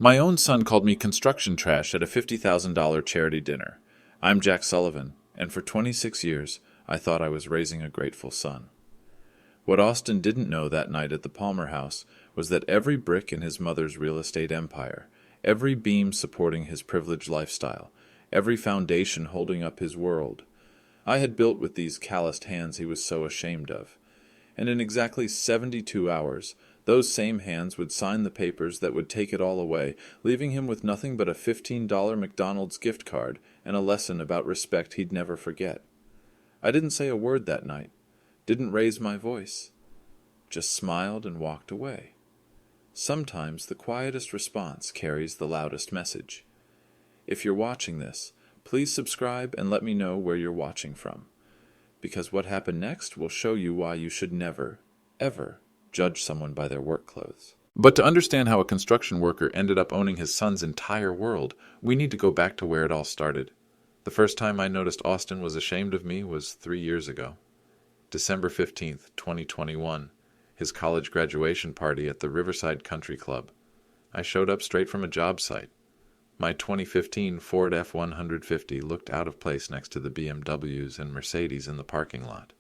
My own son called me construction trash at a $50,000 charity dinner. I'm Jack Sullivan, and for 26 years, I thought I was raising a grateful son. What Austin didn't know that night at the Palmer House was that every brick in his mother's real estate empire, every beam supporting his privileged lifestyle, every foundation holding up his world, I had built with these calloused hands he was so ashamed of. And in exactly 72 hours, those same hands would sign the papers that would take it all away, leaving him with nothing but a $15 McDonald's gift card and a lesson about respect he'd never forget. I didn't say a word that night, didn't raise my voice, just smiled and walked away. Sometimes the quietest response carries the loudest message. If you're watching this, please subscribe and let me know where you're watching from, because what happened next will show you why you should never, ever judge someone by their work clothes. But to understand how a construction worker ended up owning his son's entire world, we need to go back to where it all started. The first time I noticed Austin was ashamed of me was 3 years ago. December 15th, 2021, his college graduation party at the Riverside Country Club. I showed up straight from a job site. My 2015 Ford F-150 looked out of place next to the BMWs and Mercedes in the parking lot.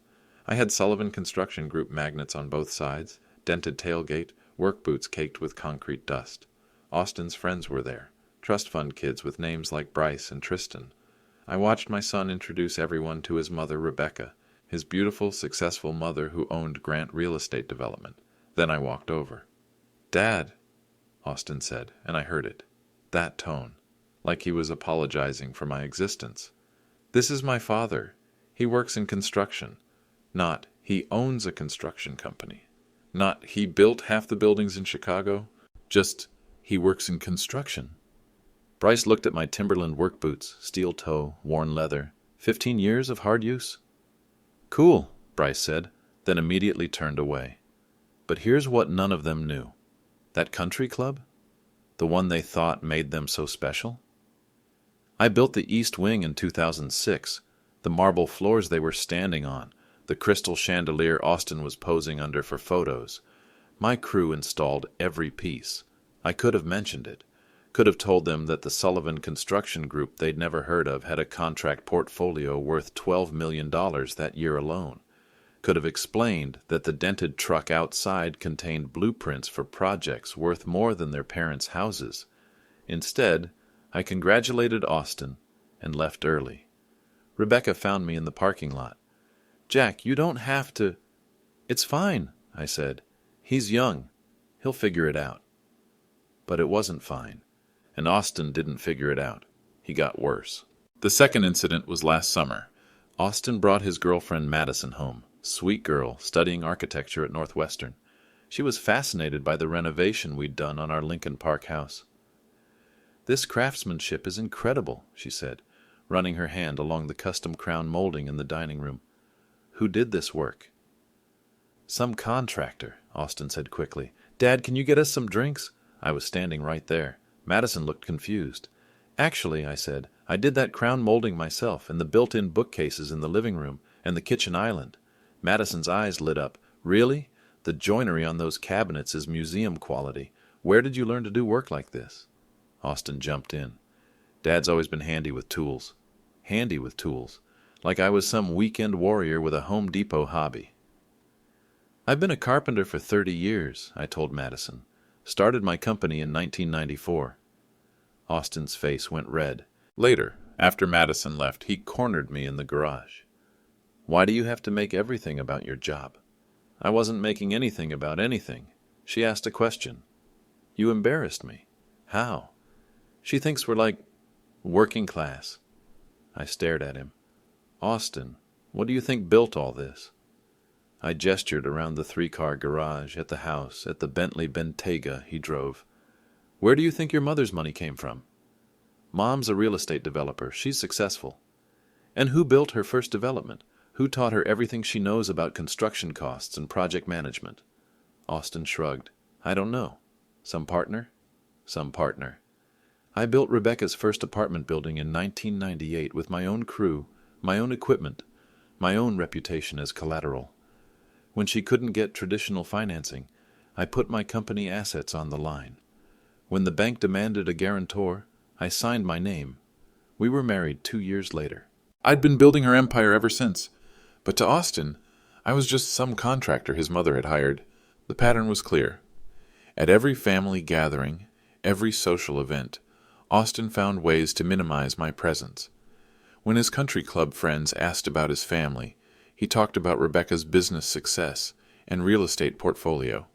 I had Sullivan Construction Group magnets on both sides, dented tailgate, work boots caked with concrete dust. Austin's friends were there, trust fund kids with names like Bryce and Tristan. I watched my son introduce everyone to his mother, Rebecca, his beautiful, successful mother who owned Grant Real Estate Development. Then I walked over. "Dad," Austin said, and I heard it. That tone, like he was apologizing for my existence. "This is my father. He works in construction." Not, "He owns a construction company." Not, "He built half the buildings in Chicago." Just, "He works in construction." Bryce looked at my Timberland work boots, steel toe, worn leather. 15 years of hard use? "Cool," Bryce said, then immediately turned away. But here's what none of them knew. That country club? The one they thought made them so special? I built the East Wing in 2006, the marble floors they were standing on, the crystal chandelier Austin was posing under for photos. My crew installed every piece. I could have mentioned it, could have told them that the Sullivan Construction Group they'd never heard of had a contract portfolio worth $12 million that year alone. Could have explained that the dented truck outside contained blueprints for projects worth more than their parents' houses. Instead, I congratulated Austin and left early. Rebecca found me in the parking lot. "Jack, you don't have to—" "It's fine," I said. "He's young. He'll figure it out." But it wasn't fine, and Austin didn't figure it out. He got worse. The second incident was last summer. Austin brought his girlfriend Madison home. Sweet girl, studying architecture at Northwestern. She was fascinated by the renovation we'd done on our Lincoln Park house. "This craftsmanship is incredible," she said, running her hand along the custom crown molding in the dining room. "Who did this work?" "Some contractor," Austin said quickly. "Dad, can you get us some drinks?" I was standing right there. Madison looked confused. "Actually," I said, "I did that crown molding myself, and the built-in bookcases in the living room, and the kitchen island." Madison's eyes lit up. "Really? The joinery on those cabinets is museum quality. Where did you learn to do work like this?" Austin jumped in. "Dad's always been handy with tools." Handy with tools. Like I was some weekend warrior with a Home Depot hobby. "I've been a carpenter for 30 years, I told Madison. "Started my company in 1994. Austin's face went red. Later, after Madison left, he cornered me in the garage. "Why do you have to make everything about your job?" I wasn't making anything about anything. She asked a question. "You embarrassed me." "How?" "She thinks we're like working class." I stared at him. "Austin, what do you think built all this?" I gestured around the 3-car garage, at the house, at the Bentley Bentayga he drove. "Where do you think your mother's money came from?" "Mom's a real estate developer. She's successful." "And who built her first development? Who taught her everything she knows about construction costs and project management?" Austin shrugged. "I don't know. Some partner?" "Some partner." "I built Rebecca's first apartment building in 1998 with my own crew, my own equipment, my own reputation as collateral. When she couldn't get traditional financing, I put my company assets on the line. When the bank demanded a guarantor, I signed my name. We were married 2 years later. I'd been building her empire ever since, but to Austin, I was just some contractor his mother had hired. The pattern was clear. At every family gathering, every social event, Austin found ways to minimize my presence. When his country club friends asked about his family, he talked about Rebecca's business success and real estate portfolio.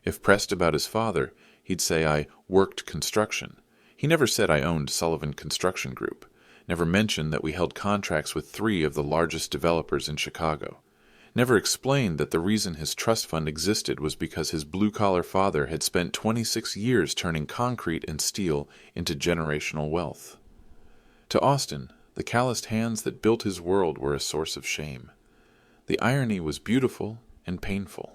If pressed about his father, he'd say I worked construction. He never said I owned Sullivan Construction Group, never mentioned that we held contracts with 3 of the largest developers in Chicago, never explained that the reason his trust fund existed was because his blue-collar father had spent 26 years turning concrete and steel into generational wealth. To Austin, the calloused hands that built his world were a source of shame. The irony was beautiful and painful.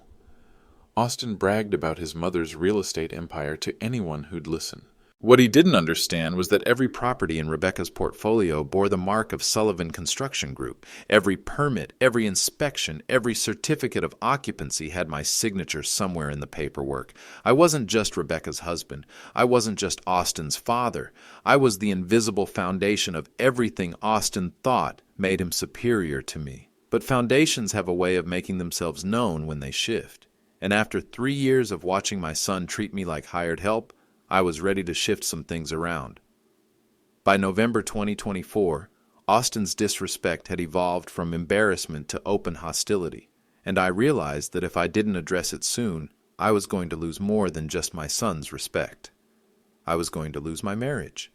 Austin bragged about his mother's real estate empire to anyone who'd listen. What he didn't understand was that every property in Rebecca's portfolio bore the mark of Sullivan Construction Group. Every permit, every inspection, every certificate of occupancy had my signature somewhere in the paperwork. I wasn't just Rebecca's husband. I wasn't just Austin's father. I was the invisible foundation of everything Austin thought made him superior to me. But foundations have a way of making themselves known when they shift. And after 3 years of watching my son treat me like hired help, I was ready to shift some things around. By November 2024, Austin's disrespect had evolved from embarrassment to open hostility, and I realized that if I didn't address it soon, I was going to lose more than just my son's respect. I was going to lose my marriage.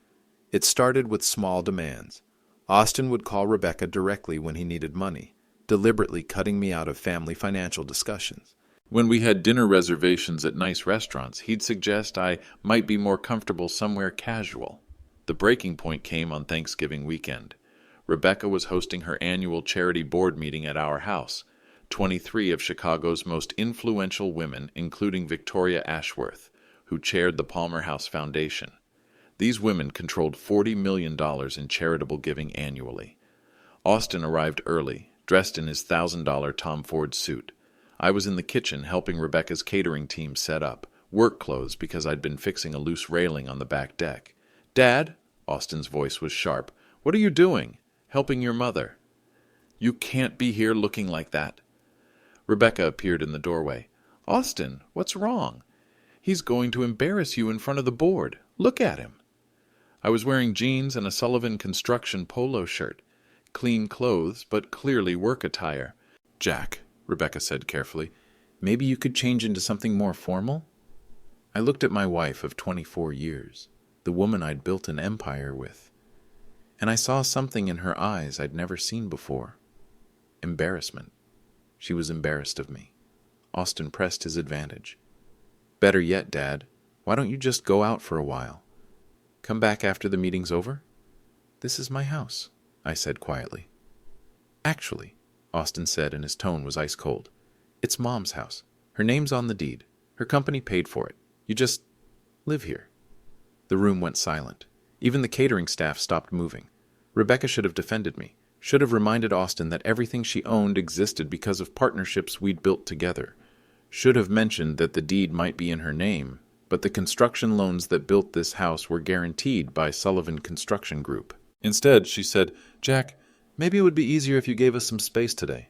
It started with small demands. Austin would call Rebecca directly when he needed money, deliberately cutting me out of family financial discussions. When we had dinner reservations at nice restaurants, he'd suggest I might be more comfortable somewhere casual. The breaking point came on Thanksgiving weekend. Rebecca was hosting her annual charity board meeting at our house. 23 of Chicago's most influential women, including Victoria Ashworth, who chaired the Palmer House Foundation. These women controlled $40 million in charitable giving annually. Austin arrived early, dressed in his $1,000 Tom Ford suit. I was in the kitchen helping Rebecca's catering team set up, work clothes because I'd been fixing a loose railing on the back deck. "Dad," Austin's voice was sharp, "what are you doing? Helping your mother." "You can't be here looking like that." Rebecca appeared in the doorway. "Austin, what's wrong? He's going to embarrass you in front of the board. Look at him." I was wearing jeans and a Sullivan Construction polo shirt. Clean clothes, but clearly work attire. "Jack," Rebecca said carefully, "maybe you could change into something more formal?" I looked at my wife of 24 years, the woman I'd built an empire with, and I saw something in her eyes I'd never seen before. Embarrassment. She was embarrassed of me. Austin pressed his advantage. "Better yet, Dad, why don't you just go out for a while? Come back after the meeting's over?" "This is my house," I said quietly. "Actually," Austin said, and his tone was ice cold, "it's Mom's house. Her name's on the deed. Her company paid for it. You just live here." The room went silent. Even the catering staff stopped moving. Rebecca should have defended me, should have reminded Austin that everything she owned existed because of partnerships we'd built together, should have mentioned that the deed might be in her name, but the construction loans that built this house were guaranteed by Sullivan Construction Group. Instead, she said, "Jack, maybe it would be easier if you gave us some space today."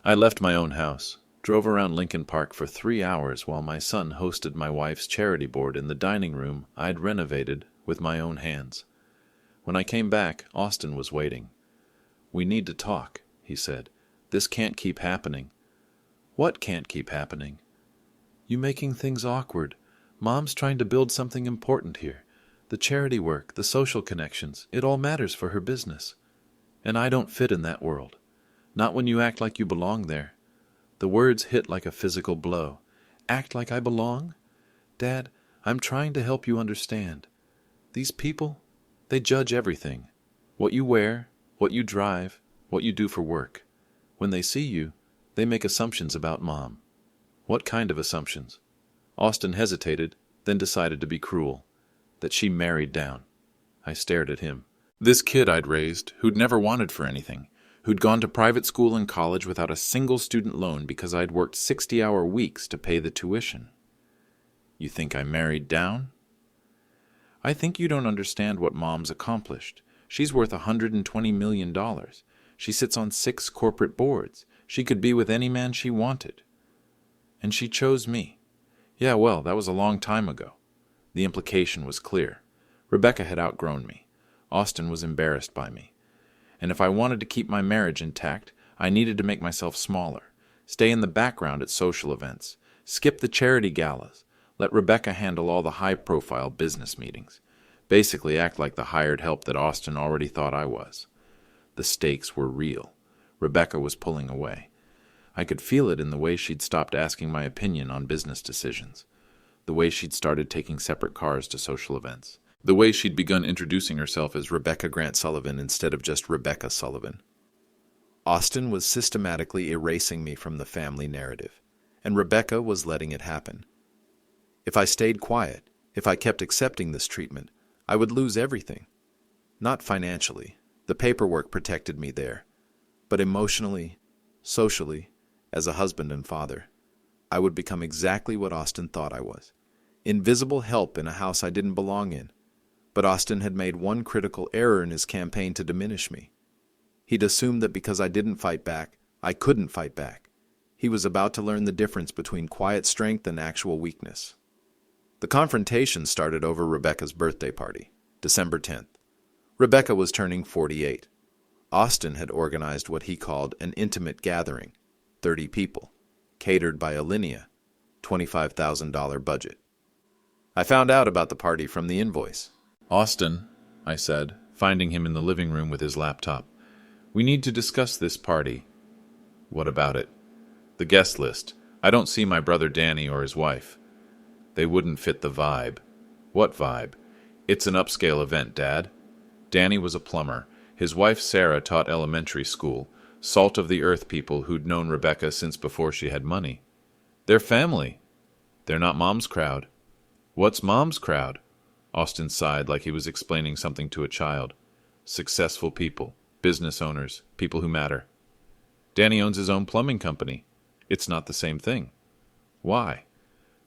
I left my own house, drove around Lincoln Park for 3 hours while my son hosted my wife's charity board in the dining room I'd renovated with my own hands. When I came back, Austin was waiting. "We need to talk," he said. "This can't keep happening." "What can't keep happening?" "You making things awkward. Mom's trying to build something important here. The charity work, the social connections, it all matters for her business. And I don't fit in that world. Not when you act like you belong there." The words hit like a physical blow. "Act like I belong? Dad, I'm trying to help you understand. These people, they judge everything. What you wear, what you drive, what you do for work. When they see you, they make assumptions about Mom." "What kind of assumptions?" Austin hesitated, then decided to be cruel. "That she married down." I stared at him. This kid I'd raised, who'd never wanted for anything, who'd gone to private school and college without a single student loan because I'd worked 60-hour weeks to pay the tuition. "You think I married down?" I think you don't understand what Mom's accomplished. She's worth $120 million. She sits on 6 corporate boards. She could be with any man she wanted. And she chose me. Yeah, well, that was a long time ago. The implication was clear. Rebecca had outgrown me. Austin was embarrassed by me. And if I wanted to keep my marriage intact, I needed to make myself smaller, stay in the background at social events, skip the charity galas, let Rebecca handle all the high-profile business meetings, basically act like the hired help that Austin already thought I was. The stakes were real. Rebecca was pulling away. I could feel it in the way she'd stopped asking my opinion on business decisions, the way she'd started taking separate cars to social events, the way she'd begun introducing herself as Rebecca Grant Sullivan instead of just Rebecca Sullivan. Austin was systematically erasing me from the family narrative, and Rebecca was letting it happen. If I stayed quiet, if I kept accepting this treatment, I would lose everything. Not financially, the paperwork protected me there, but emotionally, socially, as a husband and father, I would become exactly what Austin thought I was. Invisible help in a house I didn't belong in. But Austin had made one critical error in his campaign to diminish me. He'd assumed that because I didn't fight back, I couldn't fight back. He was about to learn the difference between quiet strength and actual weakness. The confrontation started over Rebecca's birthday party, December 10th. Rebecca was turning 48. Austin had organized what he called an intimate gathering, 30 people, catered by Alinea, $25,000 budget. I found out about the party from the invoice. Austin, I said, finding him in the living room with his laptop, we need to discuss this party. What about it? The guest list. I don't see my brother Danny or his wife. They wouldn't fit the vibe. What vibe? It's an upscale event, Dad. Danny was a plumber. His wife Sarah taught elementary school, salt-of-the-earth people who'd known Rebecca since before she had money. They're family. They're not Mom's crowd. What's Mom's crowd? Austin sighed like he was explaining something to a child. Successful people, business owners, people who matter. Danny owns his own plumbing company. It's not the same thing. Why?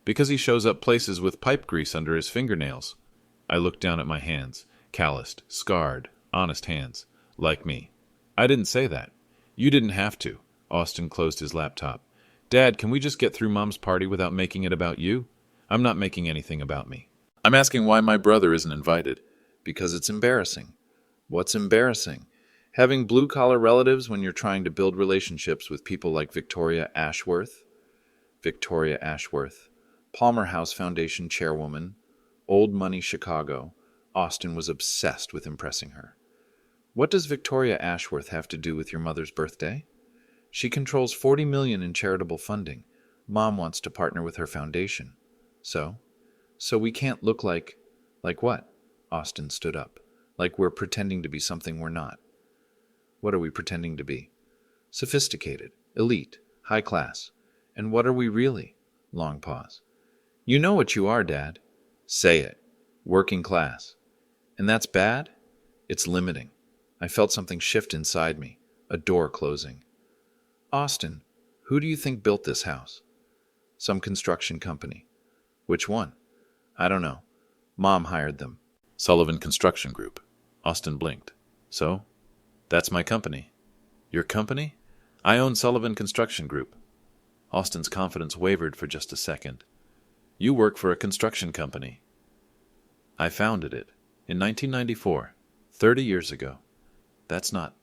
Because he shows up places with pipe grease under his fingernails. I looked down at my hands, calloused, scarred, honest hands, like me. I didn't say that. You didn't have to. Austin closed his laptop. Dad, can we just get through Mom's party without making it about you? I'm not making anything about me. I'm asking why my brother isn't invited. Because it's embarrassing. What's embarrassing? Having blue-collar relatives when you're trying to build relationships with people like Victoria Ashworth. Victoria Ashworth, Palmer House Foundation chairwoman, Old Money Chicago. Austin was obsessed with impressing her. What does Victoria Ashworth have to do with your mother's birthday? She controls $40 million in charitable funding. Mom wants to partner with her foundation. So we can't look like what? Austin stood up. Like we're pretending to be something we're not. What are we pretending to be? Sophisticated, elite, high class. And what are we really? Long pause. You know what you are, Dad. Say it. Working class. And that's bad? It's limiting. I felt something shift inside me, a door closing. Austin, who do you think built this house? Some construction company. Which one? I don't know. Mom hired them. Sullivan Construction Group. Austin blinked. So? That's my company. Your company? I own Sullivan Construction Group. Austin's confidence wavered for just a second. You work for a construction company. I founded it in 1994, 30 years ago. That's not.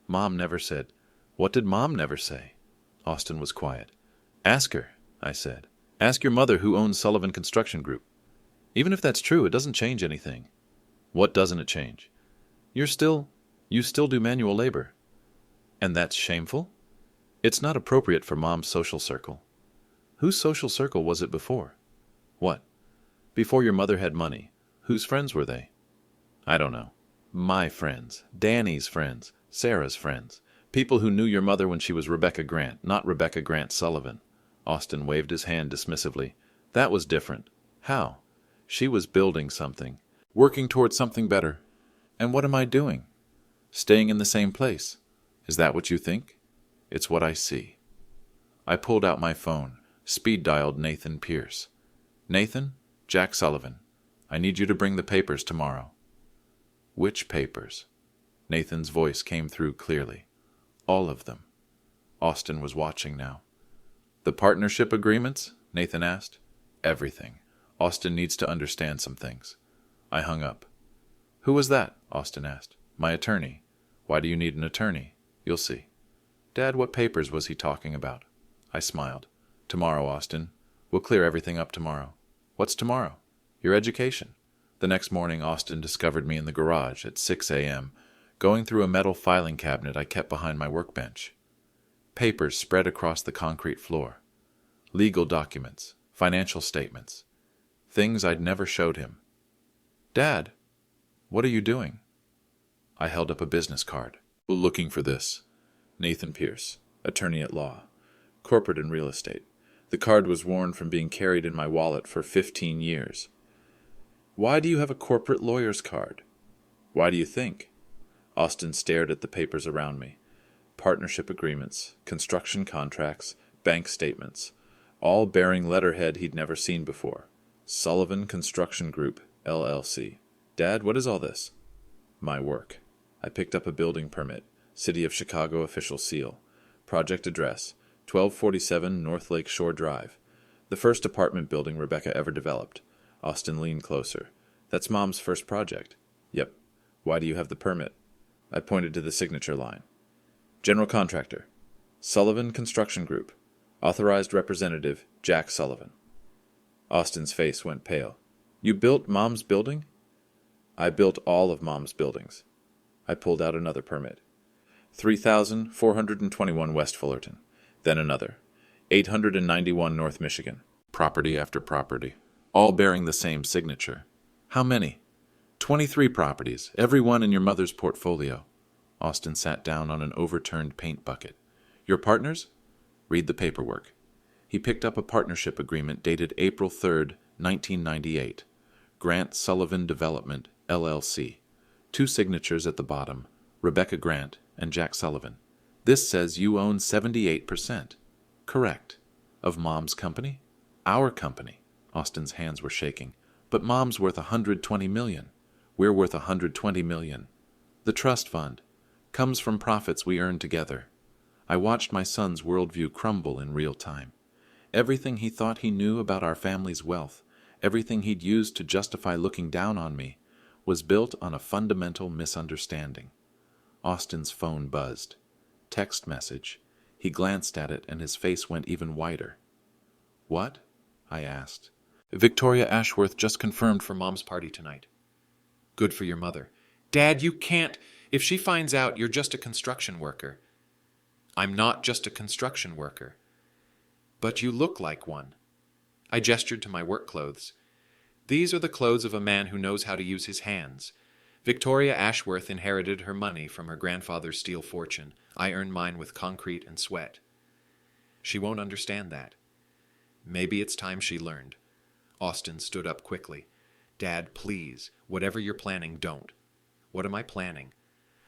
Mom never said. What did Mom never say? Austin was quiet. Ask her, I said. Ask your mother who owns Sullivan Construction Group. Even if that's true, it doesn't change anything. What doesn't it change? You still do manual labor. And that's shameful? It's not appropriate for Mom's social circle. Whose social circle was it before? What? Before your mother had money. Whose friends were they? I don't know. My friends. Danny's friends. Sarah's friends. People who knew your mother when she was Rebecca Grant, not Rebecca Grant Sullivan. Austin waved his hand dismissively. That was different. How? She was building something. Working towards something better. And what am I doing? Staying in the same place. Is that what you think? It's what I see. I pulled out my phone, speed-dialed Nathan Pierce. Nathan, Jack Sullivan. I need you to bring the papers tomorrow." "Which papers?" Nathan's voice came through clearly. "All of them." Austin was watching now. "The partnership agreements?" Nathan asked. "Everything. Austin needs to understand some things." I hung up. "Who was that?" Austin asked. "My attorney." "Why do you need an attorney?" "You'll see." "Dad, what papers was he talking about?" I smiled. "Tomorrow, Austin. We'll clear everything up tomorrow." "What's tomorrow?" "Your education." The next morning, Austin discovered me in the garage at 6 a.m., going through a metal filing cabinet I kept behind my workbench. Papers spread across the concrete floor. Legal documents, financial statements, things I'd never showed him. "Dad, what are you doing?" I held up a business card. "Looking for this. Nathan Pierce, attorney at law, corporate and real estate." The card was worn from being carried in my wallet for 15 years. "Why do you have a corporate lawyer's card?" "Why do you think?" Austin stared at the papers around me. Partnership agreements, construction contracts, bank statements, all bearing letterhead he'd never seen before. Sullivan Construction Group, LLC. "Dad, what is all this?" "My work." I picked up a building permit, City of Chicago official seal. Project address, 1247 North Lake Shore Drive. The first apartment building Rebecca ever developed. Austin leaned closer. "That's Mom's first project." "Yep. Why do you have the permit?" I pointed to the signature line. "General contractor, Sullivan Construction Group. Authorized representative, Jack Sullivan." Austin's face went pale. "You built Mom's building?" "I built all of Mom's buildings." I pulled out another permit. 3,421 West Fullerton. Then another. 891 North Michigan. Property after property, all bearing the same signature. "How many?" 23 properties, every one in your mother's portfolio." Austin sat down on an overturned paint bucket. "Your partners?" "Read the paperwork." He picked up a partnership agreement dated April 3rd, 1998. Grant Sullivan Development, LLC. 2 signatures at the bottom, Rebecca Grant and Jack Sullivan. "This says you own 78%. "Correct." "Of Mom's company?" "Our company." Austin's hands were shaking. "But Mom's worth $120 million. We're worth $120 million. The trust fund comes from profits we earned together." I watched my son's worldview crumble in real time. Everything he thought he knew about our family's wealth, everything he'd used to justify looking down on me, was built on a fundamental misunderstanding. Austin's phone buzzed. Text message. He glanced at it and his face went even whiter. "What?" I asked. "Victoria Ashworth just confirmed for Mom's party tonight." "Good for your mother." "Dad, you can't. If she finds out you're just a construction worker." "I'm not just a construction worker." "But you look like one." I gestured to my work clothes. "These are the clothes of a man who knows how to use his hands. Victoria Ashworth inherited her money from her grandfather's steel fortune. I earned mine with concrete and sweat. She won't understand that. Maybe it's time she learned." Austin stood up quickly. "Dad, please, whatever you're planning, don't." "What am I planning?"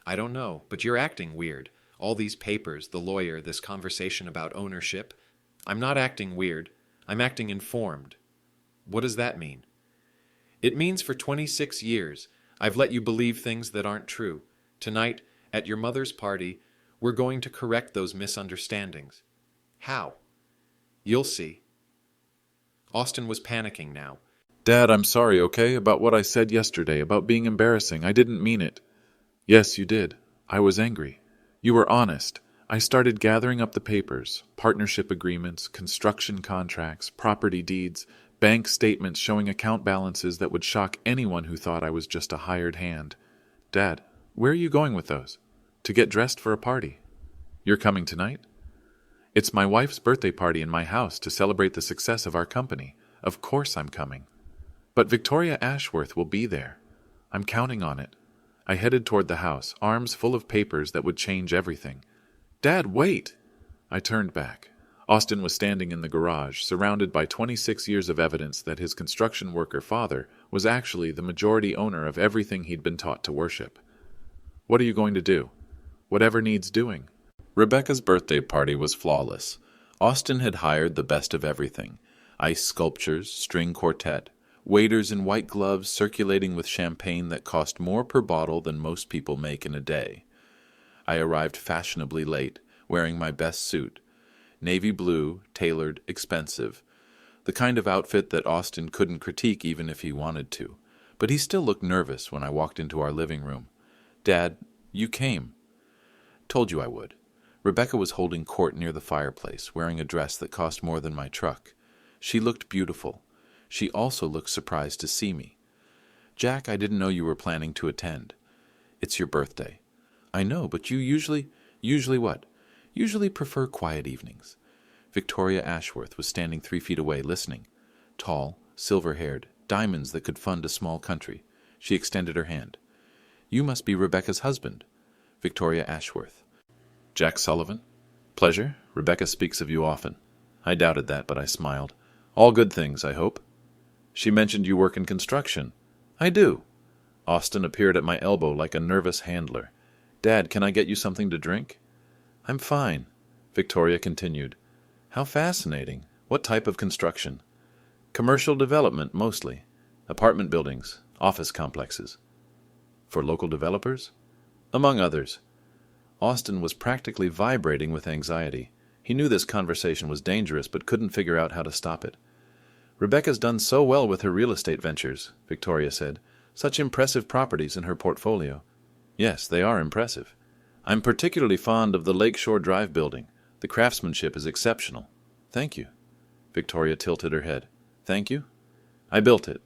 "I don't know, but you're acting weird. All these papers, the lawyer, this conversation about ownership. I'm not acting weird. I'm acting informed." "What does that mean?" "It means for 26 years, I've let you believe things that aren't true. Tonight, at your mother's party, we're going to correct those misunderstandings." "How?" "You'll see." Austin was panicking now. "Dad, I'm sorry, okay, about what I said yesterday, about being embarrassing. I didn't mean it." "Yes, you did. I was angry. You were honest. I started gathering up the papers, partnership agreements, construction contracts, property deeds, bank statements showing account balances that would shock anyone who thought I was just a hired hand. Dad, where are you going with those? To get dressed for a party. You're coming tonight? It's my wife's birthday party in my house to celebrate the success of our company. Of course I'm coming. But Victoria Ashworth will be there. I'm counting on it." I headed toward the house, arms full of papers that would change everything. "Dad, wait!" I turned back. Austin was standing in the garage, surrounded by 26 years of evidence that his construction worker father was actually the majority owner of everything he'd been taught to worship. "What are you going to do?" "Whatever needs doing." Rebecca's birthday party was flawless. Austin had hired the best of everything: ice sculptures, string quartet, waiters in white gloves circulating with champagne that cost more per bottle than most people make in a day. I arrived fashionably late, wearing my best suit. Navy blue, tailored, expensive. The kind of outfit that Austin couldn't critique even if he wanted to. But he still looked nervous when I walked into our living room. "Dad, you came." "Told you I would." Rebecca was holding court near the fireplace, wearing a dress that cost more than my truck. She looked beautiful. She also looked surprised to see me. "Jack, I didn't know you were planning to attend." "It's your birthday." "I know, but you usually what?" "Usually prefer quiet evenings." Victoria Ashworth was standing 3 feet away, listening. Tall, silver-haired, diamonds that could fund a small country. She extended her hand. "You must be Rebecca's husband." Victoria Ashworth. "Jack Sullivan? Pleasure. Rebecca speaks of you often." I doubted that, but I smiled. "All good things, I hope." "She mentioned you work in construction." "I do." Austin appeared at my elbow like a nervous handler. "Dad, can I get you something to drink?" "I'm fine." Victoria continued. "How fascinating. What type of construction?" "Commercial development, mostly. Apartment buildings, office complexes." "For local developers?" "Among others." Austin was practically vibrating with anxiety. He knew this conversation was dangerous, but couldn't figure out how to stop it. "Rebecca's done so well with her real estate ventures," Victoria said. "Such impressive properties in her portfolio." "Yes, they are impressive. I'm particularly fond of the Lakeshore Drive building. The craftsmanship is exceptional." "Thank you." Victoria tilted her head. "Thank you?" "I built it."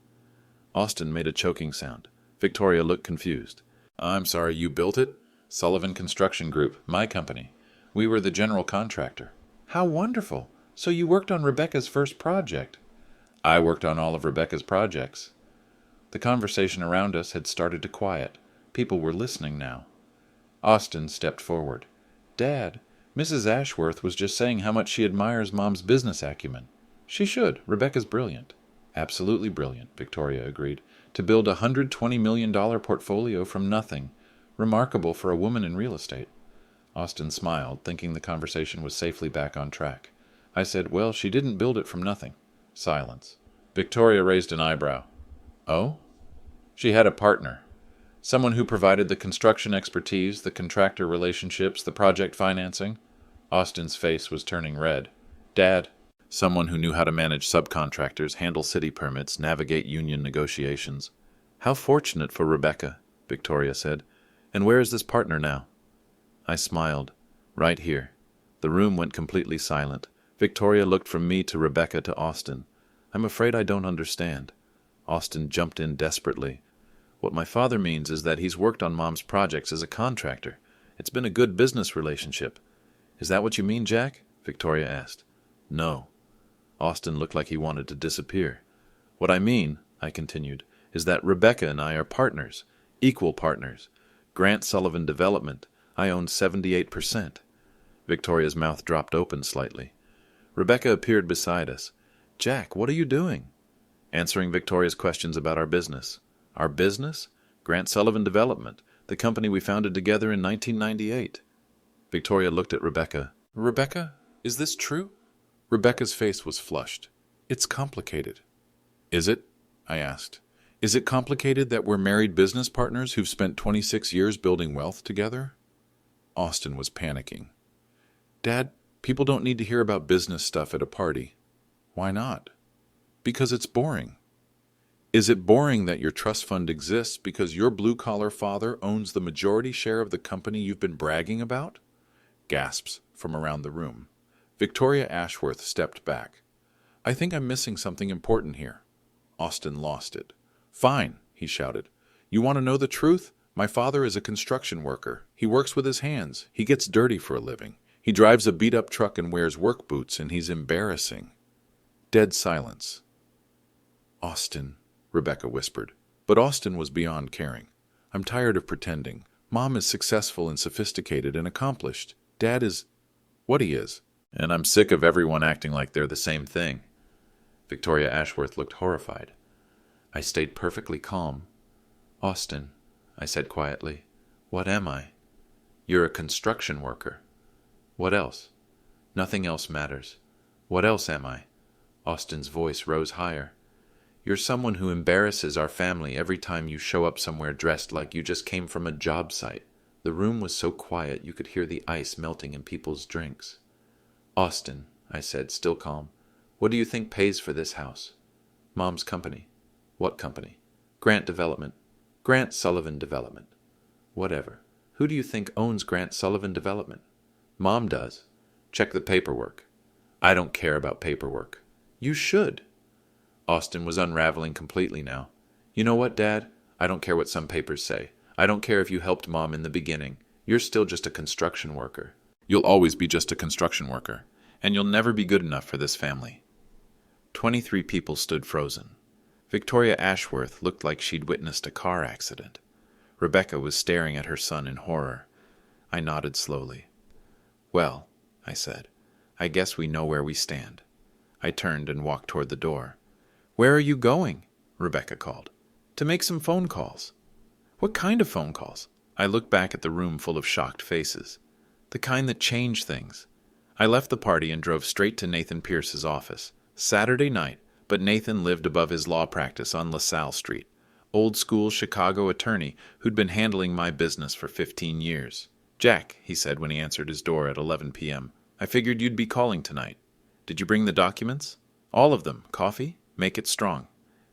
Austin made a choking sound. Victoria looked confused. "I'm sorry, you built it?" "Sullivan Construction Group, my company. We were the general contractor." "How wonderful! So you worked on Rebecca's first project." "I worked on all of Rebecca's projects." The conversation around us had started to quiet. People were listening now. Austin stepped forward. "Dad, Mrs. Ashworth was just saying how much she admires Mom's business acumen." "She should. Rebecca's brilliant." "Absolutely brilliant," Victoria agreed. "To build a $120 million portfolio from nothing. Remarkable for a woman in real estate." Austin smiled, thinking the conversation was safely back on track. I said, "Well, she didn't build it from nothing." Silence. Victoria raised an eyebrow. "Oh?" "She had a partner. Someone who provided the construction expertise, the contractor relationships, the project financing." Austin's face was turning red. "Dad." "Someone who knew how to manage subcontractors, handle city permits, navigate union negotiations." "How fortunate for Rebecca," Victoria said. "And where is this partner now?" I smiled. "Right here." The room went completely silent. Victoria looked from me to Rebecca to Austin. "I'm afraid I don't understand." Austin jumped in desperately. "What my father means is that he's worked on Mom's projects as a contractor. It's been a good business relationship." "Is that what you mean, Jack?" Victoria asked. "No." Austin looked like he wanted to disappear. "What I mean," I continued, "is that Rebecca and I are partners, equal partners. Grant Sullivan Development, I own 78%. Victoria's mouth dropped open slightly. Rebecca appeared beside us. "Jack, what are you doing?" "Answering Victoria's questions about our business." "Our business?" "Grant Sullivan Development, the company we founded together in 1998. Victoria looked at Rebecca. "Rebecca, is this true?" Rebecca's face was flushed. "It's complicated." "Is it?" I asked. "Is it complicated that we're married business partners who've spent 26 years building wealth together?" Austin was panicking. "Dad, people don't need to hear about business stuff at a party." "Why not?" "Because it's boring." "Is it boring that your trust fund exists because your blue-collar father owns the majority share of the company you've been bragging about?" Gasps from around the room. Victoria Ashworth stepped back. "I think I'm missing something important here." Austin lost it. "Fine," he shouted. "You want to know the truth? My father is a construction worker. He works with his hands. He gets dirty for a living. He drives a beat-up truck and wears work boots, and he's embarrassing." Dead silence. "Austin," Rebecca whispered. But Austin was beyond caring. "I'm tired of pretending. Mom is successful and sophisticated and accomplished. Dad is what he is. And I'm sick of everyone acting like they're the same thing." Victoria Ashworth looked horrified. I stayed perfectly calm. "Austin," I said quietly, "what am I?" "You're a construction worker." "What else?" "Nothing else matters." "What else am I?" Austin's voice rose higher. You're someone who embarrasses our family every time you show up somewhere dressed like you just came from a job site. The room was so quiet you could hear the ice melting in people's drinks. Austin, I said, still calm, what do you think pays for this house? Mom's company. What company? Grant Development. Grant Sullivan Development. Whatever. Who do you think owns Grant Sullivan Development? Mom does. Check the paperwork. I don't care about paperwork. You should. Austin was unraveling completely now. You know what, Dad? I don't care what some papers say. I don't care if you helped Mom in the beginning. You're still just a construction worker. You'll always be just a construction worker, and you'll never be good enough for this family. 23 people stood frozen. Victoria Ashworth looked like she'd witnessed a car accident. Rebecca was staring at her son in horror. I nodded slowly. Well, I said, I guess we know where we stand. I turned and walked toward the door. Where are you going? Rebecca called. To make some phone calls. What kind of phone calls? I looked back at the room full of shocked faces. The kind that change things. I left the party and drove straight to Nathan Pierce's office. Saturday night, but Nathan lived above his law practice on LaSalle Street. Old-school Chicago attorney who'd been handling my business for 15 years. Jack, he said when he answered his door at 11 p.m., I figured you'd be calling tonight. Did you bring the documents? All of them. Coffee? Make it strong.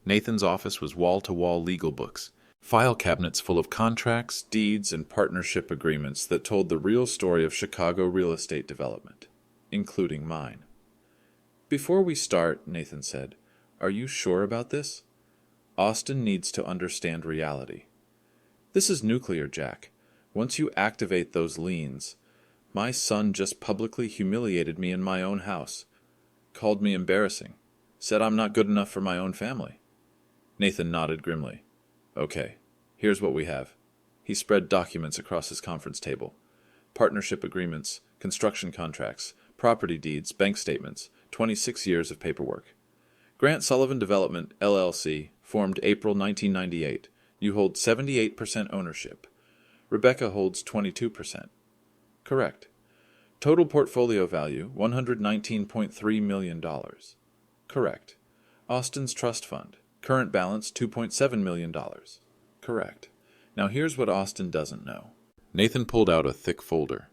Nathan's office was wall-to-wall legal books, file cabinets full of contracts, deeds, and partnership agreements that told the real story of Chicago real estate development, including mine. Before we start, Nathan said, are you sure about this? Austin needs to understand reality. This is nuclear, Jack. Once you activate those liens, my son just publicly humiliated me in my own house, called me embarrassing, said I'm not good enough for my own family. Nathan nodded grimly. Okay, here's what we have. He spread documents across his conference table. Partnership agreements, construction contracts, property deeds, bank statements, 26 years of paperwork. Grant Sullivan Development, LLC, formed April 1998. You hold 78% ownership. Rebecca holds 22%. Correct. Total portfolio value, $119.3 million. Correct. Austin's trust fund. Current balance, $2.7 million. Correct. Now here's what Austin doesn't know. Nathan pulled out a thick folder.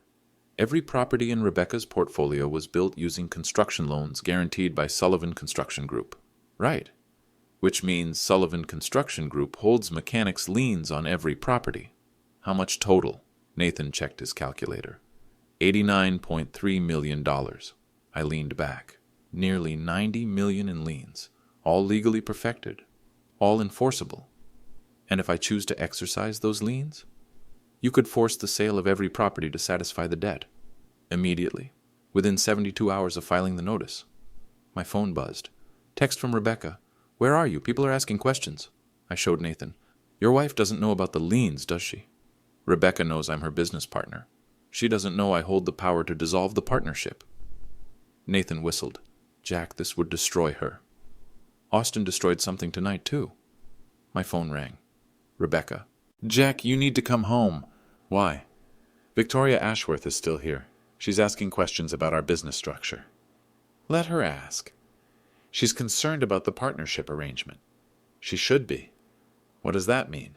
Every property in Rebecca's portfolio was built using construction loans guaranteed by Sullivan Construction Group. Right. Which means Sullivan Construction Group holds mechanics' liens on every property. How much total? Nathan checked his calculator. $89.3 million. I leaned back. Nearly $90 million in liens, all legally perfected, all enforceable. And if I choose to exercise those liens, you could force the sale of every property to satisfy the debt. Immediately, within 72 hours of filing the notice. My phone buzzed. Text from Rebecca. Where are you? People are asking questions. I showed Nathan. Your wife doesn't know about the liens, does she? Rebecca knows I'm her business partner. She doesn't know I hold the power to dissolve the partnership. Nathan whistled. Jack, this would destroy her. Austin destroyed something tonight, too. My phone rang. Rebecca. Jack, you need to come home. Why? Victoria Ashworth is still here. She's asking questions about our business structure. Let her ask. She's concerned about the partnership arrangement. She should be. What does that mean?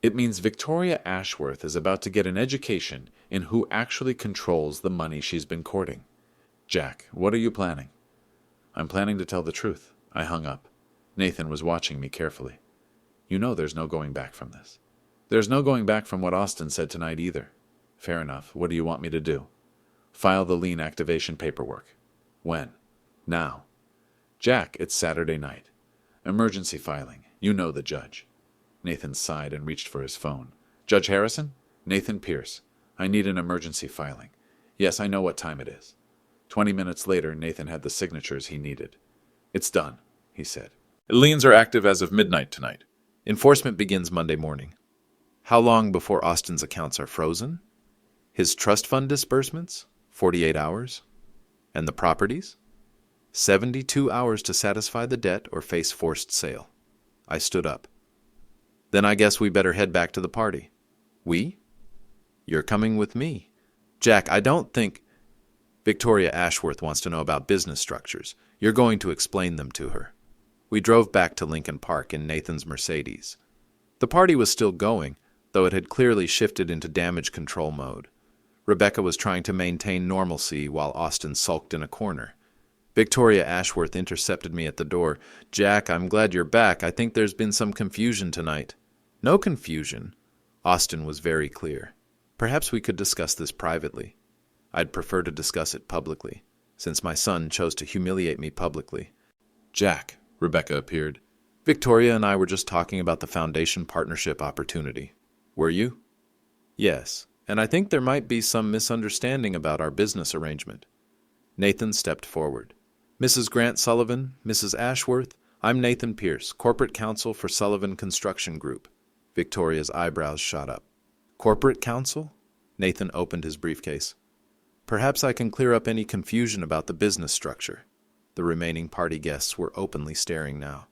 It means Victoria Ashworth is about to get an education in who actually controls the money she's been courting. Jack, what are you planning? I'm planning to tell the truth. I hung up. Nathan was watching me carefully. You know there's no going back from this. There's no going back from what Austin said tonight either. Fair enough. What do you want me to do? File the lien activation paperwork. When? Now. Jack, it's Saturday night. Emergency filing. You know the judge. Nathan sighed and reached for his phone. Judge Harrison? Nathan Pierce. I need an emergency filing. Yes, I know what time it is. 20 minutes later, Nathan had the signatures he needed. It's done, he said. Liens are active as of midnight tonight. Enforcement begins Monday morning. How long before Austin's accounts are frozen? His trust fund disbursements? 48 hours. And the properties? 72 hours to satisfy the debt or face forced sale. I stood up. Then I guess we better head back to the party. We? You're coming with me. Jack, I don't think... Victoria Ashworth wants to know about business structures. You're going to explain them to her. We drove back to Lincoln Park in Nathan's Mercedes. The party was still going, though it had clearly shifted into damage control mode. Rebecca was trying to maintain normalcy while Austin sulked in a corner. Victoria Ashworth intercepted me at the door. "Jack, I'm glad you're back. I think there's been some confusion tonight." "No confusion." Austin was very clear. "Perhaps we could discuss this privately." "I'd prefer to discuss it publicly, since my son chose to humiliate me publicly." "Jack," Rebecca appeared. "Victoria and I were just talking about the foundation partnership opportunity." "Were you?" "Yes, and I think there might be some misunderstanding about our business arrangement." Nathan stepped forward. "Mrs. Grant Sullivan, Mrs. Ashworth, I'm Nathan Pierce, corporate counsel for Sullivan Construction Group." Victoria's eyebrows shot up. "Corporate counsel?" Nathan opened his briefcase. "Perhaps I can clear up any confusion about the business structure." The remaining party guests were openly staring now.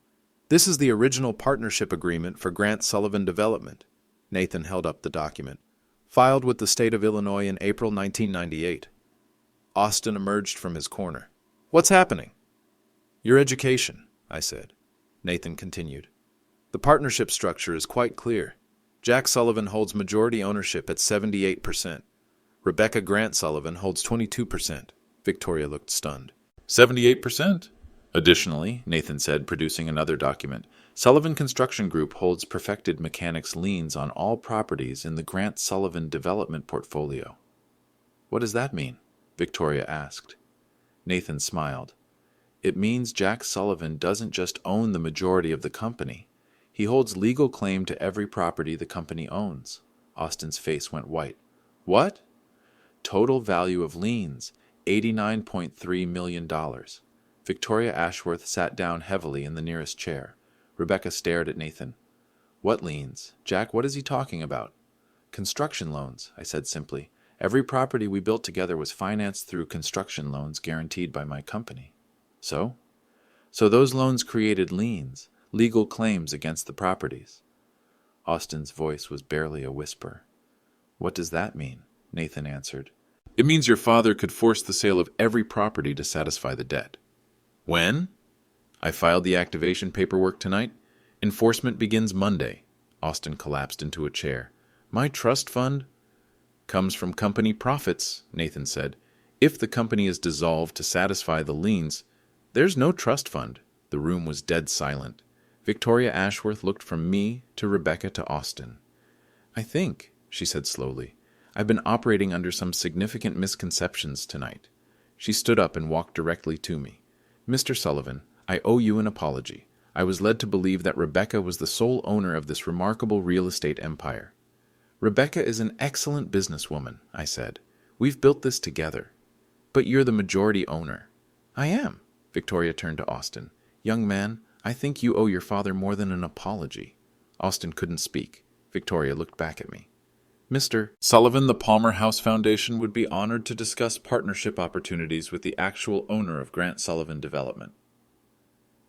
"This is the original partnership agreement for Grant Sullivan Development." Nathan held up the document. "Filed with the state of Illinois in April 1998. Austin emerged from his corner. "What's happening?" "Your education," I said. Nathan continued. "The partnership structure is quite clear. Jack Sullivan holds majority ownership at 78%. Rebecca Grant Sullivan holds 22%. Victoria looked stunned. 78%. Additionally, Nathan said, producing another document, Sullivan Construction Group holds perfected mechanics liens on all properties in the Grant Sullivan development portfolio. "What does that mean?" Victoria asked. Nathan smiled. "It means Jack Sullivan doesn't just own the majority of the company. He holds legal claim to every property the company owns." Austin's face went white. "What?" "Total value of liens, $89.3 million. Victoria Ashworth sat down heavily in the nearest chair. Rebecca stared at Nathan. "What liens? Jack, what is he talking about?" "Construction loans," I said simply. "Every property we built together was financed through construction loans guaranteed by my company." "So?" "So those loans created liens, legal claims against the properties." Austin's voice was barely a whisper. "What does that mean?" Nathan answered. "It means your father could force the sale of every property to satisfy the debt." "When?" "I filed the activation paperwork tonight. Enforcement begins Monday." Austin collapsed into a chair. "My trust fund?" "Comes from company profits," Nathan said. "If the company is dissolved to satisfy the liens, there's no trust fund." The room was dead silent. Victoria Ashworth looked from me to Rebecca to Austin. "I think," she said slowly, "I've been operating under some significant misconceptions tonight." She stood up and walked directly to me. "Mr. Sullivan, I owe you an apology. I was led to believe that Rebecca was the sole owner of this remarkable real estate empire." "Rebecca is an excellent businesswoman," I said. "We've built this together." "But you're the majority owner." "I am." Victoria turned to Austin. "Young man, I think you owe your father more than an apology." Austin couldn't speak. Victoria looked back at me. "Mr. Sullivan, the Palmer House Foundation would be honored to discuss partnership opportunities with the actual owner of Grant Sullivan Development."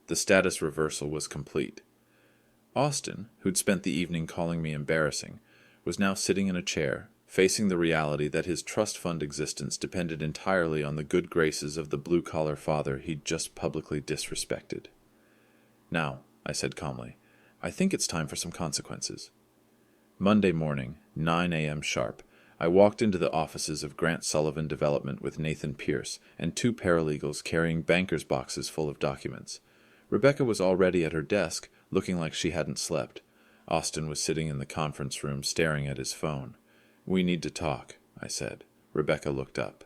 The status reversal was complete. Austin, who'd spent the evening calling me embarrassing, was now sitting in a chair, facing the reality that his trust fund existence depended entirely on the good graces of the blue-collar father he'd just publicly disrespected. "Now," I said calmly, "I think it's time for some consequences." Monday morning, 9 a.m. sharp, I walked into the offices of Grant Sullivan Development with Nathan Pierce and two paralegals carrying banker's boxes full of documents. Rebecca was already at her desk, looking like she hadn't slept. Austin was sitting in the conference room staring at his phone. "We need to talk," I said. Rebecca looked up.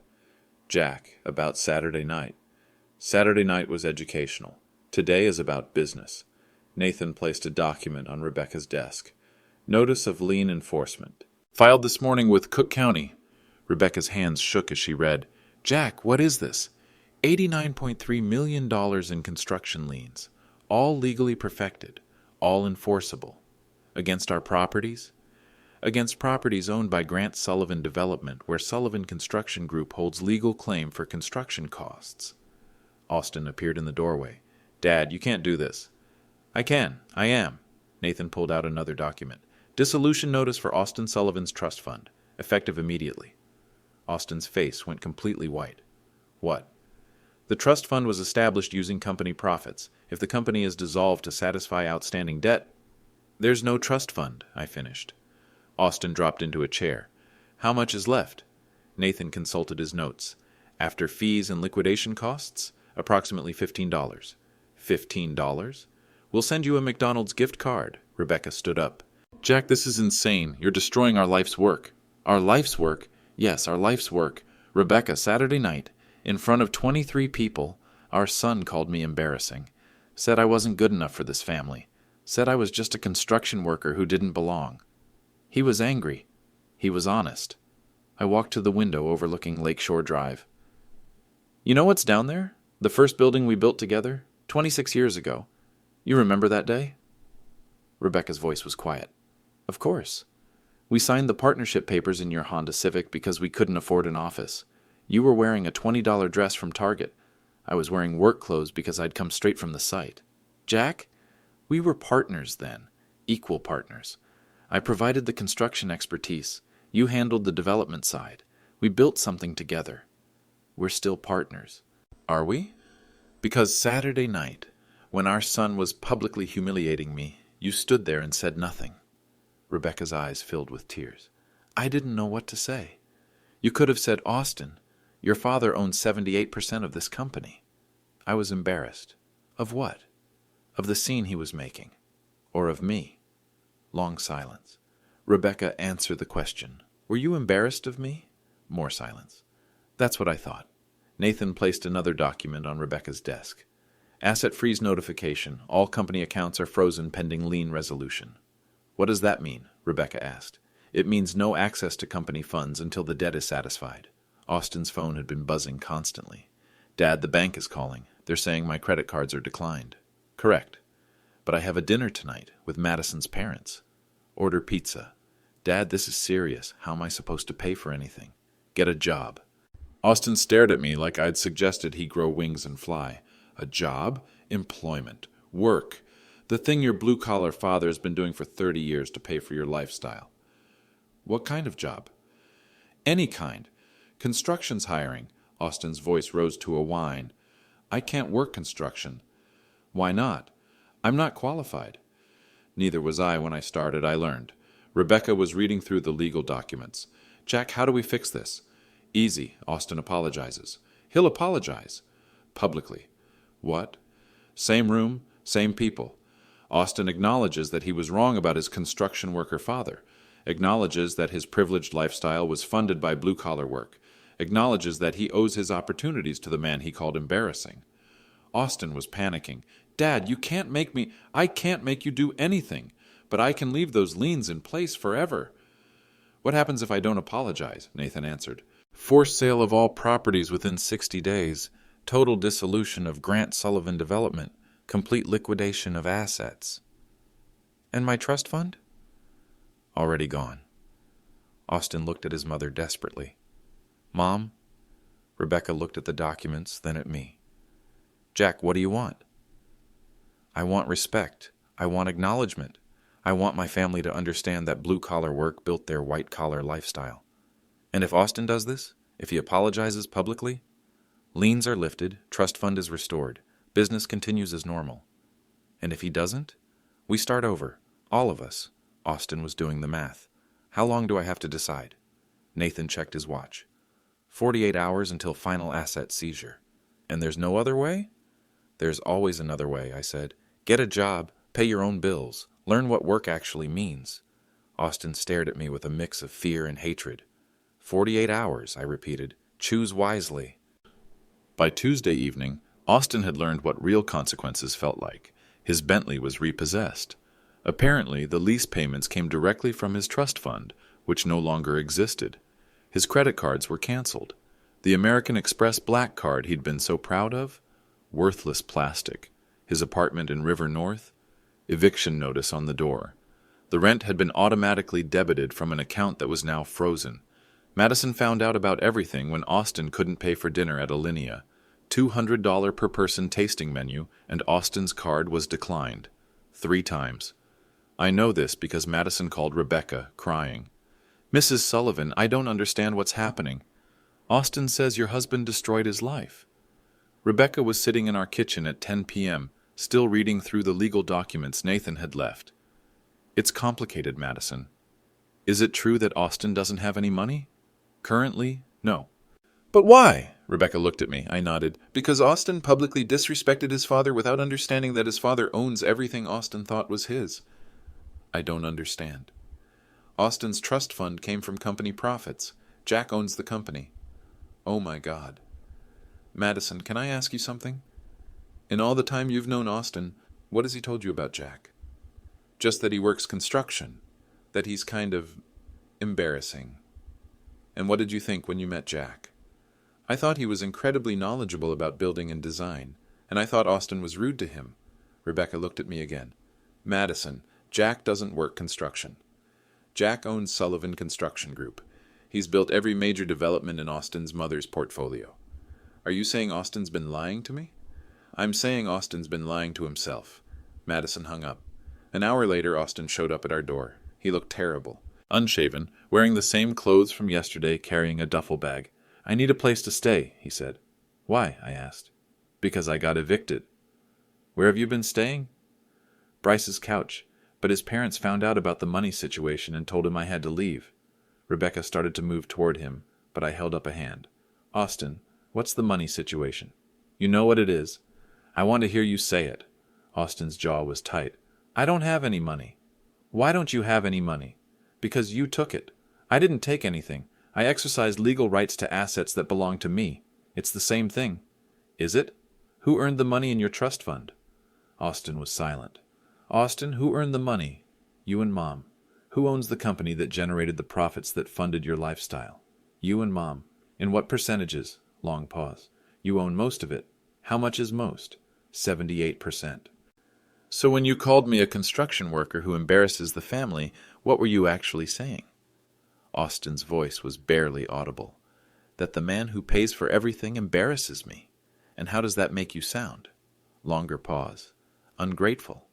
"Jack, about Saturday night." "Saturday night was educational. Today is about business." Nathan placed a document on Rebecca's desk. "Notice of lien enforcement. Filed this morning with Cook County." Rebecca's hands shook as she read. "Jack, what is this?" $89.3 million in construction liens, all legally perfected, all enforceable. Against our properties? Against properties owned by Grant Sullivan Development, where Sullivan Construction Group holds legal claim for construction costs. Austin appeared in the doorway. "Dad, you can't do this." "I can. I am." Nathan pulled out another document. "Dissolution notice for Austin Sullivan's trust fund, effective immediately." Austin's face went completely white. "What?" The trust fund was established using company profits. If the company is dissolved to satisfy outstanding debt, there's no trust fund, I finished. Austin dropped into a chair. How much is left? Nathan consulted his notes. After fees and liquidation costs, approximately $15. $15? We'll send you a McDonald's gift card. Rebecca stood up. Jack, this is insane. You're destroying our life's work. Our life's work? Yes, our life's work. Rebecca, Saturday night, in front of 23 people, our son called me embarrassing. Said I wasn't good enough for this family. Said I was just a construction worker who didn't belong. He was angry. He was honest. I walked to the window overlooking Lakeshore Drive. You know what's down there? The first building we built together, 26 years ago. You remember that day? Rebecca's voice was quiet. Of course. We signed the partnership papers in your Honda Civic because we couldn't afford an office. You were wearing a $20 dress from Target. I was wearing work clothes because I'd come straight from the site. Jack, we were partners then, equal partners. I provided the construction expertise. You handled the development side. We built something together. We're still partners. Are we? Because Saturday night, when our son was publicly humiliating me, you stood there and said nothing. Rebecca's eyes filled with tears. I didn't know what to say. You could have said, Austin, your father owns 78% of this company. I was embarrassed. Of what? Of the scene he was making. Or of me? Long silence. Rebecca, answer the question. Were you embarrassed of me? More silence. That's what I thought. Nathan placed another document on Rebecca's desk. Asset freeze notification. All company accounts are frozen pending lien resolution. What does that mean? Rebecca asked. It means no access to company funds until the debt is satisfied. Austin's phone had been buzzing constantly. Dad, the bank is calling. They're saying my credit cards are declined. Correct. But I have a dinner tonight with Madison's parents. Order pizza. Dad, this is serious. How am I supposed to pay for anything? Get a job. Austin stared at me like I'd suggested he grow wings and fly. A job? Employment. Work. The thing your blue-collar father has been doing for 30 years to pay for your lifestyle. What kind of job? Any kind. Construction's hiring. Austin's voice rose to a whine. I can't work construction. Why not? I'm not qualified. Neither was I when I started, I learned. Rebecca was reading through the legal documents. Jack, how do we fix this? Easy. Austin apologizes. He'll apologize. Publicly. What? Same room, same people. Austin acknowledges that he was wrong about his construction worker father, acknowledges that his privileged lifestyle was funded by blue-collar work, acknowledges that he owes his opportunities to the man he called embarrassing. Austin was panicking. Dad, I can't make you do anything, but I can leave those liens in place forever. What happens if I don't apologize? Nathan answered. Forced sale of all properties within 60 days, total dissolution of Grant Sullivan Development, complete liquidation of assets. And my trust fund? Already gone. Austin looked at his mother desperately. Mom? Rebecca looked at the documents, then at me. Jack, what do you want? I want respect. I want acknowledgement. I want my family to understand that blue-collar work built their white-collar lifestyle. And if Austin does this, if he apologizes publicly, liens are lifted, trust fund is restored, business continues as normal. And if he doesn't, we start over, all of us. Austin was doing the math. How long do I have to decide? Nathan checked his watch. 48 hours until final asset seizure. And there's no other way? There's always another way, I said. Get a job, pay your own bills, learn what work actually means. Austin stared at me with a mix of fear and hatred. 48 hours, I repeated. Choose wisely. By Tuesday evening, Austin had learned what real consequences felt like. His Bentley was repossessed. Apparently, the lease payments came directly from his trust fund, which no longer existed. His credit cards were canceled. The American Express Black Card he'd been so proud of? Worthless plastic. His apartment in River North? Eviction notice on the door. The rent had been automatically debited from an account that was now frozen. Madison found out about everything when Austin couldn't pay for dinner at Alinea. $200 per person tasting menu, and Austin's card was declined. 3 times. I know this because Madison called Rebecca, crying. Mrs. Sullivan, I don't understand what's happening. Austin says your husband destroyed his life. Rebecca was sitting in our kitchen at 10 p.m., still reading through the legal documents Nathan had left. It's complicated, Madison. Is it true that Austin doesn't have any money? Currently, no. But why? Rebecca looked at me. I nodded. Because Austin publicly disrespected his father without understanding that his father owns everything Austin thought was his. I don't understand. Austin's trust fund came from company profits. Jack owns the company. Oh my God. Madison, can I ask you something? In all the time you've known Austin, what has he told you about Jack? Just that he works construction, that he's kind of embarrassing. And what did you think when you met Jack? I thought he was incredibly knowledgeable about building and design, and I thought Austin was rude to him. Rebecca looked at me again. Madison, Jack doesn't work construction. Jack owns Sullivan Construction Group. He's built every major development in Austin's mother's portfolio. Are you saying Austin's been lying to me? I'm saying Austin's been lying to himself. Madison hung up. An hour later, Austin showed up at our door. He looked terrible. Unshaven, wearing the same clothes from yesterday, carrying a duffel bag. I need a place to stay, he said. Why? I asked. Because I got evicted. Where have you been staying? Bryce's couch, but his parents found out about the money situation and told him I had to leave. Rebecca started to move toward him, but I held up a hand. Austin, what's the money situation? You know what it is. I want to hear you say it. Austin's jaw was tight. I don't have any money. Why don't you have any money? Because you took it. I didn't take anything. I exercised legal rights to assets that belong to me. It's the same thing. Is it? Who earned the money in your trust fund? Austin was silent. Austin, who earned the money? You and Mom. Who owns the company that generated the profits that funded your lifestyle? You and Mom. In what percentages? Long pause. You own most of it. How much is most? 78%. So when you called me a construction worker who embarrasses the family, what were you actually saying? Austin's voice was barely audible. That the man who pays for everything embarrasses me. And how does that make you sound? Longer pause. Ungrateful.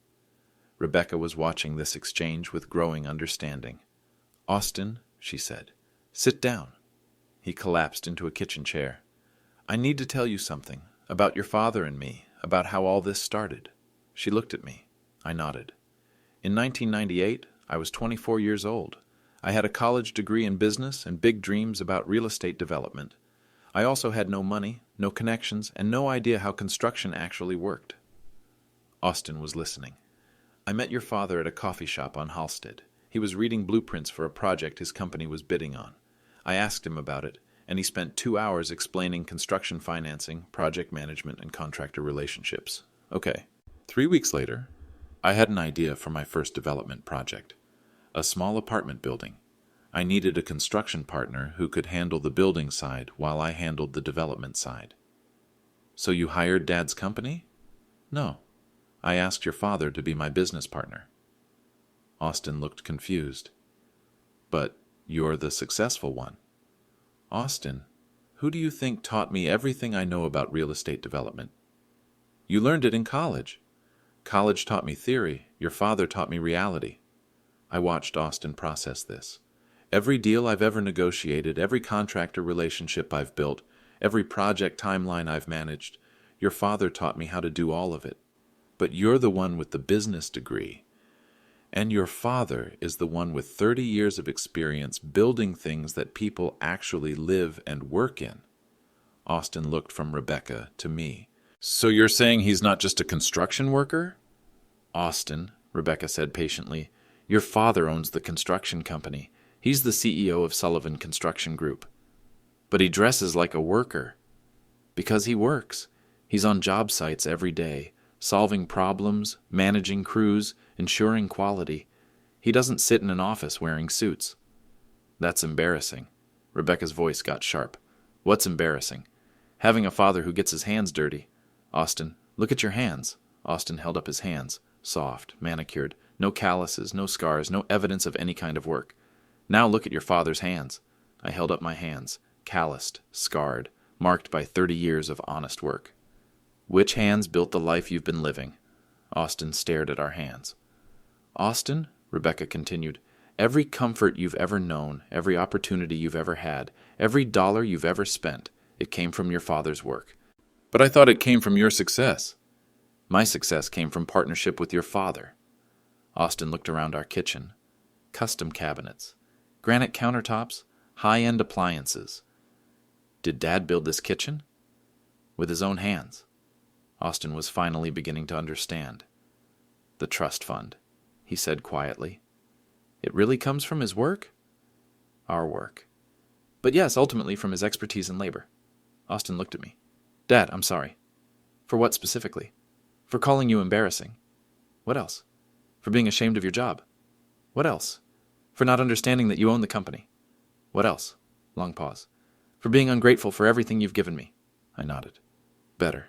Rebecca was watching this exchange with growing understanding. Austin, she said, sit down. He collapsed into a kitchen chair. I need to tell you something, about your father and me, about how all this started. She looked at me. I nodded. In 1998, I was 24 years old. I had a college degree in business and big dreams about real estate development. I also had no money, no connections, and no idea how construction actually worked. Austin was listening. I met your father at a coffee shop on Halsted. He was reading blueprints for a project his company was bidding on. I asked him about it, and he spent 2 hours explaining construction financing, project management, and contractor relationships. Okay. 3 weeks later, I had an idea for my first development project. A small apartment building. I needed a construction partner who could handle the building side while I handled the development side. So you hired Dad's company? No. I asked your father to be my business partner. Austin looked confused. But you're the successful one. Austin, who do you think taught me everything I know about real estate development? You learned it in college. College taught me theory. Your father taught me reality. I watched Austin process this. Every deal I've ever negotiated, every contractor relationship I've built, every project timeline I've managed, your father taught me how to do all of it. But you're the one with the business degree. And your father is the one with 30 years of experience building things that people actually live and work in. Austin looked from Rebecca to me. So you're saying he's not just a construction worker? Austin, Rebecca said patiently, your father owns the construction company. He's the CEO of Sullivan Construction Group. But he dresses like a worker. Because he works. He's on job sites every day, solving problems, managing crews, ensuring quality. He doesn't sit in an office wearing suits. That's embarrassing. Rebecca's voice got sharp. What's embarrassing? Having a father who gets his hands dirty. Austin, look at your hands. Austin held up his hands, soft, manicured, no calluses, no scars, no evidence of any kind of work. Now look at your father's hands. I held up my hands, calloused, scarred, marked by 30 years of honest work. Which hands built the life you've been living? Austin stared at our hands. Austin, Rebecca continued, every comfort you've ever known, every opportunity you've ever had, every dollar you've ever spent, it came from your father's work. But I thought it came from your success. My success came from partnership with your father. Austin looked around our kitchen. Custom cabinets, granite countertops, high-end appliances. Did Dad build this kitchen? With his own hands. Austin was finally beginning to understand. The trust fund, he said quietly. It really comes from his work? Our work. But yes, ultimately from his expertise in labor. Austin looked at me. Dad, I'm sorry. For what specifically? For calling you embarrassing. What else? For being ashamed of your job. What else? For not understanding that you own the company. What else? Long pause. For being ungrateful for everything you've given me. I nodded. Better.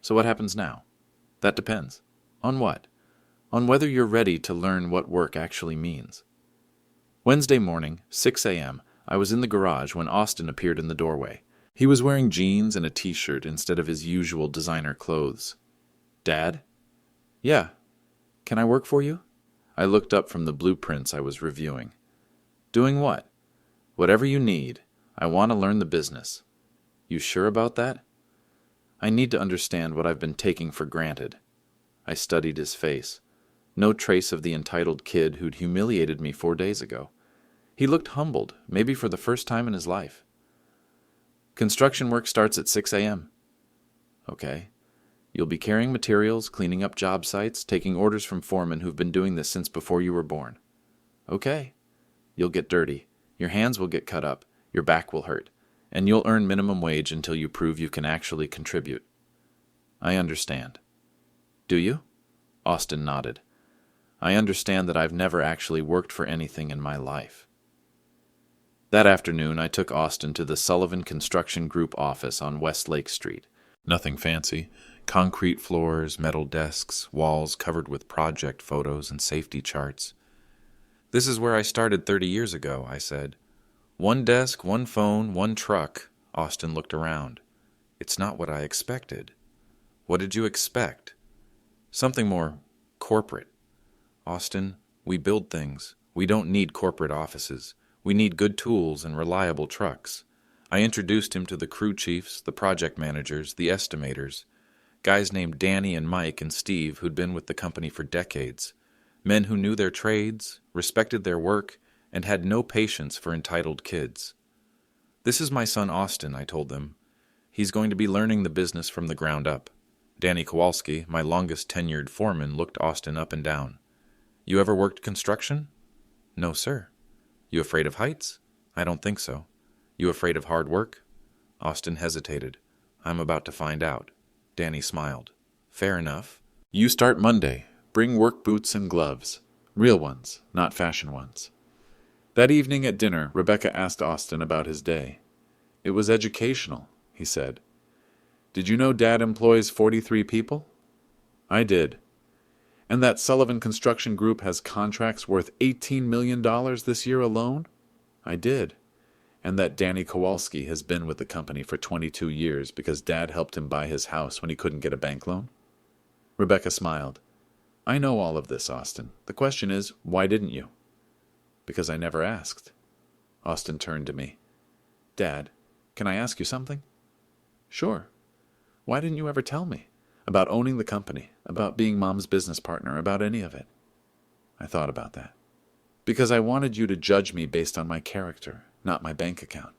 So what happens now? That depends. On what? On whether you're ready to learn what work actually means. Wednesday morning, 6 a.m., I was in the garage when Austin appeared in the doorway. He was wearing jeans and a t-shirt instead of his usual designer clothes. Dad? Yeah. Can I work for you? I looked up from the blueprints I was reviewing. Doing what? Whatever you need. I want to learn the business. You sure about that? I need to understand what I've been taking for granted. I studied his face. No trace of the entitled kid who'd humiliated me 4 days ago. He looked humbled, maybe for the first time in his life. Construction work starts at 6 a.m. Okay. You'll be carrying materials, cleaning up job sites, taking orders from foremen who've been doing this since before you were born. Okay. You'll get dirty. Your hands will get cut up. Your back will hurt. And you'll earn minimum wage until you prove you can actually contribute. I understand. Do you? Austin nodded. I understand that I've never actually worked for anything in my life. That afternoon, I took Austin to the Sullivan Construction Group office on West Lake Street. Nothing fancy. Concrete floors, metal desks, walls covered with project photos and safety charts. This is where I started 30 years ago, I said. One desk, one phone, one truck. Austin looked around. It's not what I expected. What did you expect? Something more corporate. Austin, we build things. We don't need corporate offices. We need good tools and reliable trucks. I introduced him to the crew chiefs, the project managers, the estimators. Guys named Danny and Mike and Steve who'd been with the company for decades. Men who knew their trades, respected their work, and had no patience for entitled kids. This is my son Austin, I told them. He's going to be learning the business from the ground up. Danny Kowalski, my longest tenured foreman, looked Austin up and down. You ever worked construction? No, sir. You afraid of heights? I don't think so. You afraid of hard work? Austin hesitated. I'm about to find out. Danny smiled. Fair enough. You start Monday. Bring work boots and gloves. Real ones, not fashion ones. That evening at dinner, Rebecca asked Austin about his day. It was educational, he said. Did you know Dad employs 43 people? I did. And that Sullivan Construction Group has contracts worth $18 million this year alone? I did. And that Danny Kowalski has been with the company for 22 years because Dad helped him buy his house when he couldn't get a bank loan? Rebecca smiled. I know all of this, Austin. The question is, why didn't you? Because I never asked. Austin turned to me. Dad, can I ask you something? Sure. Why didn't you ever tell me? About owning the company, about being Mom's business partner, about any of it. I thought about that. Because I wanted you to judge me based on my character, not my bank account.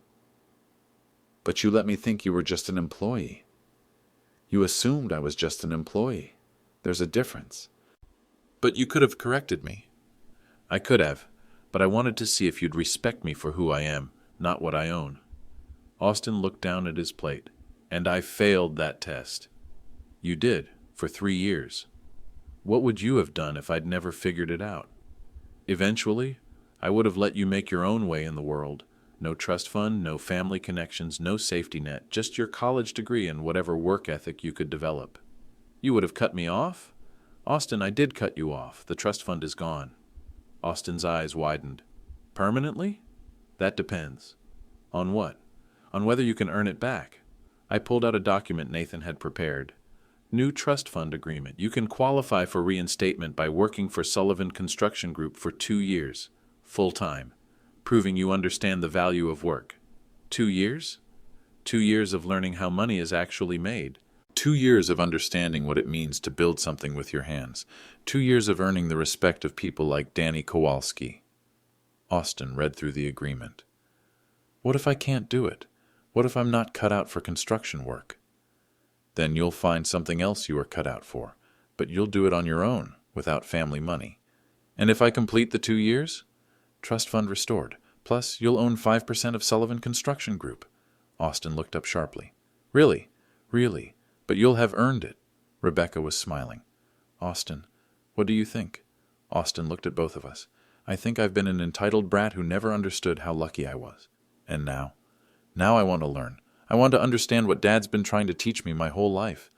But you let me think you were just an employee. You assumed I was just an employee. There's a difference. But you could have corrected me. I could have, but I wanted to see if you'd respect me for who I am, not what I own. Austin looked down at his plate, and I failed that test. You did, for 3 years. What would you have done if I'd never figured it out? Eventually, I would have let you make your own way in the world. No trust fund, no family connections, no safety net, just your college degree and whatever work ethic you could develop. You would have cut me off? Austin, I did cut you off. The trust fund is gone. Austin's eyes widened. Permanently? That depends. On what? On whether you can earn it back. I pulled out a document Nathan had prepared. New trust fund agreement. You can qualify for reinstatement by working for Sullivan Construction Group for 2 years, full-time, proving you understand the value of work. 2 years? 2 years of learning how money is actually made. 2 years of understanding what it means to build something with your hands. 2 years of earning the respect of people like Danny Kowalski. Austin read through the agreement. What if I can't do it? What if I'm not cut out for construction work? Then you'll find something else you are cut out for, but you'll do it on your own, without family money. And if I complete the 2 years? Trust fund restored. Plus, you'll own 5% of Sullivan Construction Group. Austin looked up sharply. Really? Really? But you'll have earned it. Rebecca was smiling. Austin, what do you think? Austin looked at both of us. I think I've been an entitled brat who never understood how lucky I was. And now? Now I want to learn. I want to understand what Dad's been trying to teach me my whole life.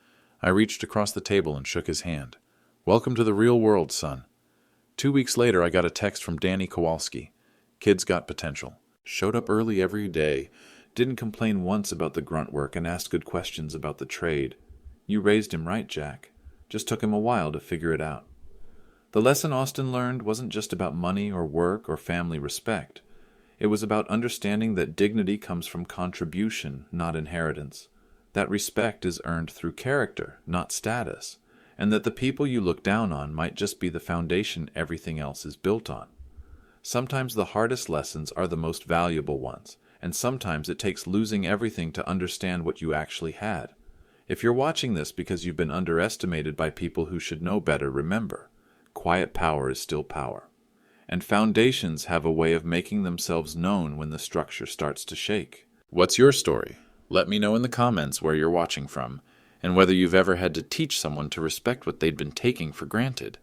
I reached across the table and shook his hand. Welcome to the real world, son. 2 weeks later, I got a text from Danny Kowalski. Kid's got potential. Showed up early every day. Didn't complain once about the grunt work and asked good questions about the trade. You raised him right, Jack. Just took him a while to figure it out. The lesson Austin learned wasn't just about money or work or family respect. It was about understanding that dignity comes from contribution, not inheritance. That respect is earned through character, not status. And that the people you look down on might just be the foundation everything else is built on. Sometimes the hardest lessons are the most valuable ones, and sometimes it takes losing everything to understand what you actually had. If you're watching this because you've been underestimated by people who should know better, remember, quiet power is still power. And foundations have a way of making themselves known when the structure starts to shake. What's your story? Let me know in the comments where you're watching from, and whether you've ever had to teach someone to respect what they'd been taking for granted.